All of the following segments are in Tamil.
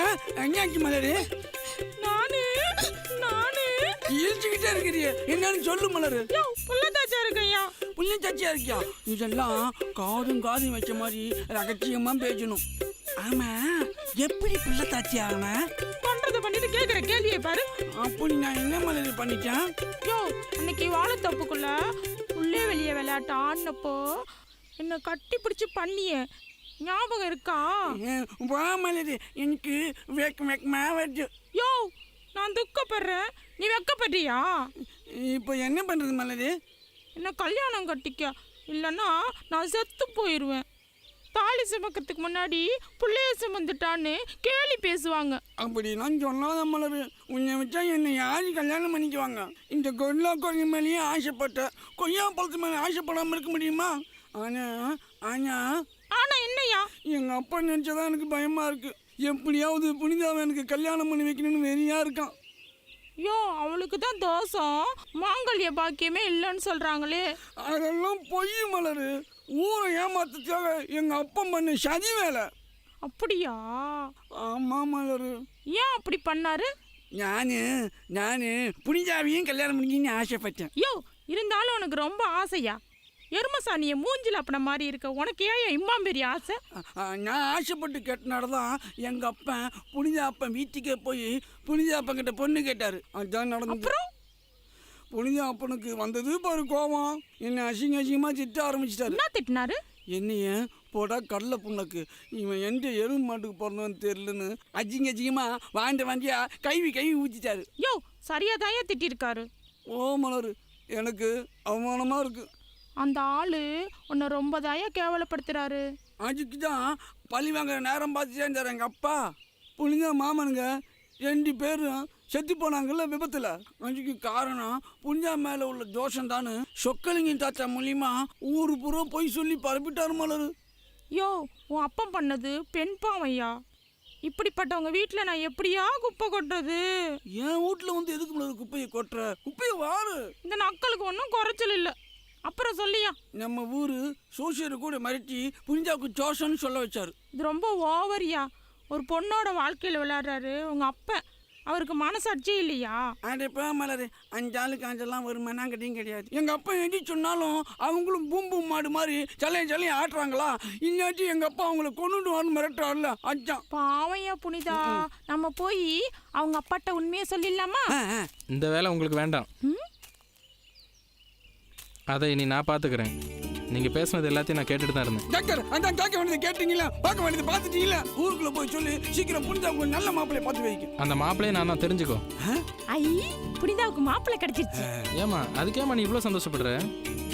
ஏன் எங்கேயாச்சு மலரு? நானு இழிச்சுக்கிட்டே இருக்கிறியே, என்னன்னு சொல்லு மலரு. புள்ளதாச்சா இருக்கையா? புள்ளச்சாச்சியா இருக்கியா? இதெல்லாம் காதும் வச்ச மாதிரி ரகசியமா பேசணும். ஆமா, எப்படி புள்ளத்தாச்சி ஆகன? பண்றத பண்ணிட்டு கேக்குற கேள்வியை பாரு. அப்படி நான் என்ன மலரு பண்ணிட்டேன்? அன்னைக்கு வாழைத்தோப்புக்குள்ள உள்ளே வெளியே விளையாட்டு ஆடினப்போ என்ன கட்டி பிடிச்சு பண்ணிய ஞாபகம் இருக்கா? வா மலரு, எனக்கு வெக்கமா வருது. நான் துக்கப்படுறேன், நீ வெக்கப்படுறியா? இப்போ என்ன பண்றது மலரு? என்ன கல்யாணம் கட்டிக்க, இல்லைன்னா நான் செத்து போயிடுவேன். தாலி சுமக்கிறதுக்கு முன்னாடி பிள்ளைய சுமந்துட்டான்னு கேலி பேசுவாங்க. அப்படிலாம் சொல்லாத மலரு. உன்னை வச்சா என்னை யாரு கல்யாணம் பண்ணிக்குவாங்க? இந்த கொல்லா கொய்ய மேலேயே ஆசைப்பட்ட கொய்யா பழத்து மேலே ஆசைப்படாமல் இருக்க முடியுமா? ஆனா என்னையா? எங்க அப்பா நினைச்சதான் எனக்கு பயமா இருக்கு. எப்படியாவது புனிதாவை எனக்கு கல்யாணம் பண்ணி வைக்கணும்னு வெறியா இருக்கான். அவளுக்கு தான் தோசம், மாங்கல்ய பாக்கியமே இல்லைன்னு சொல்றாங்களே. அதெல்லாம் பொய் மலரு. ஊரை ஏமாத்துக்காக எங்க அப்பா பண்ண சதி வேலை. அப்படியா? ஆமா மலரு. ஏன் அப்படி பண்ணாரு? நானு புனிதாவையும் கல்யாணம் பண்ணிக்கின்னு ஆசைப்பட்டேன். இருந்தாலும் உனக்கு ரொம்ப ஆசையா? எருமசாணிய மூஞ்சில் அப்பன மாதிரி இருக்க உனக்கு ஏன் இம்மா பெரிய ஆசை? நான் ஆசைப்பட்டு கேட்டனாலதான் எங்க அப்பன் புனித அப்பன் வீட்டுக்கே போய் புனித அப்பன் கிட்ட பொண்ணு கேட்டாரு. அதுதான் நடந்து. புனித அப்பனுக்கு வந்தது பாரு கோவம். என்னை அசிங்கமா திட்ட ஆரம்பிச்சிட்டாரு. என்ன திட்டினாரு? என்னைய போடா கடலை புண்ணக்கு, இவன் எந்த எருமை மாட்டுக்கு பிறந்தவன்னு தெரியலன்னு அசிங்கமா வாண்டியா கைவி ஊற்றிட்டாரு. சரியா தாயா திட்டிருக்காரு. ஓ மலரு, எனக்கு அவமானமா இருக்கு. அந்த ஆளு உன்னை ரொம்ப தாயா கேவலப்படுத்துறாரு. அதுக்கு தான் பழி வாங்குற நேரம் பார்த்து சேர்ந்தார் எங்கள் அப்பா. புனித மாமனுங்க 2 பேரும் செத்து போனாங்கல்ல விபத்தில். அதுக்கு காரணம் புனிதா மேலே உள்ள தோஷம் தானு சொக்கலிங்க தாத்தா மூலியமா ஊரு பூரா போய் சொல்லி பரப்பிட்டாரு மலரு. உன் அப்பம் பண்ணது பெண் பாவையா? இப்படிப்பட்டவங்க வீட்டில் நான் எப்படியா குப்பை கொட்டுறது? என் வீட்டில் வந்து எதுக்கு மலரு குப்பையை கொட்டுற? குப்பையை வாரு. இந்த நக்களுக்கு ஒன்றும் குறைச்சல் இல்லை. அப்புறம் சொல்லியா, நம்ம ஊரு சோசியரை கூட மிரட்டி புனிதாவுக்கு ஜோஷன்னு சொல்ல வச்சாரு. இது ரொம்ப ஓவரியா. ஒரு பொண்ணோட வாழ்க்கையில் விளையாடுறாரு உங்க அப்ப. அவருக்கு மனசாட்சி இல்லையா? அடைப்பா மலரு, 5 ஆளுக்கு 5 ஒரு மண்ணாங்கட்டியும் கிடையாது. எங்க அப்பா எது சொன்னாலும் அவங்களும் பூம்பும் மாடு மாதிரி சலையும் ஆட்டுறாங்களா? இல்லாட்டி எங்க அப்பா அவங்கள கொண்டுட்டு வந்து மிரட்டுறாருல. அச்சான் பாவையா புனிதா. நம்ம போய் அவங்க அப்பாட்ட உண்மையை சொல்லிடலாமா? இந்த வேலை உங்களுக்கு வேண்டாம். அதை இனி நான் பார்த்துக்கிறேன். நீங்கள் பேசுனது எல்லாத்தையும் நான் கேட்டுட்டு தான் இருந்தேன். டாக்டர், அதான் கேட்க வேண்டியது கேட்டீங்களா? பார்க்க வேண்டியது பார்த்துட்டீங்களா? ஊருக்குள்ள போய் சொல்லி சீக்கிரம் புனிதாவுக்கு நல்ல மாப்பிள்ளைய பார்த்து வைக்கும். அந்த மாப்பிள்ளையை நான் தான் தெரிஞ்சுக்கோ. புனிதாவுக்கு மாப்பிள்ளை கிடைச்சிருச்சு. ஏமா அதுக்கேமா நீ இவ்வளோ சந்தோஷப்படுற?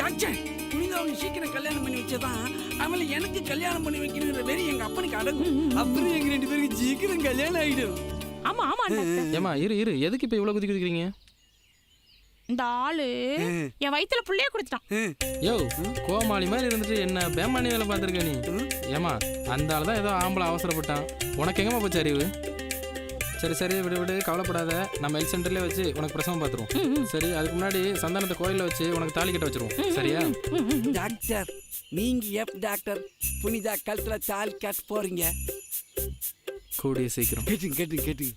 டாக்டர், புனிதாவுக்கு சீக்கிரம் கல்யாணம் பண்ணி வச்சதான் அவளை எனக்கு கல்யாணம் பண்ணி வைக்கணுங்கிற வெறி எங்க அப்பனுக்கு அடங்கும். அப்புறம் எங்க 2 பேருக்கு சீக்கிரம் கல்யாணம் ஆகிடும். ஆமா ஏமா இரு எதுக்கு இப்போ இவ்வளோ குதிக்கிறீங்க? இந்த ஆளு என் வயிற்றுல புள்ளைய கொடுத்துட்டான். கோமாளி மாதிரி இருந்துட்டு என்ன பேமானி வேலை பார்த்துருக்க நீ? ஏமா அந்த ஆள் தான் ஏதோ ஆம்பளை அவசரப்பட்டான். உனக்கு எங்கம்மா போச்சு அறிவு? சரி விடு கவலைப்படாத. நம்ம ஹெல்த் சென்டர்லேயே வச்சு உனக்கு பிரசவம் பார்த்துருவோம். சரி, அதுக்கு முன்னாடி சந்தானத்தை கோயிலில் வச்சு உனக்கு தாலி கட்ட வச்சிருவோம். சரியா? டாக்டர், நீங்க டாக்டர் புனிதா கழுத்துல தாலி கட்ட போறீங்க? கூடிய சீக்கிரம். கேட்டு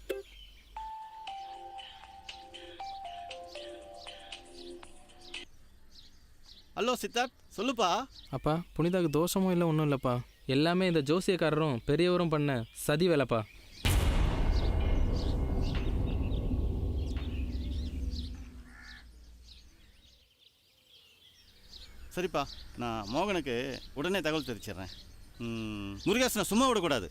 ஹலோ சித்தார்த், சொல்லுப்பா. அப்பா, புனிதாவுக்கு தோஷமும் இல்லை, ஒன்றும் இல்லைப்பா. எல்லாமே இந்த ஜோசியக்காரரும் பெரியவரும் பண்ண சதி வேலைப்பா. சரிப்பா, நான் மோகனுக்கு உடனே தகவல் தெரிவிச்சிடுறேன். முருகேசனை சும்மா விடக்கூடாது.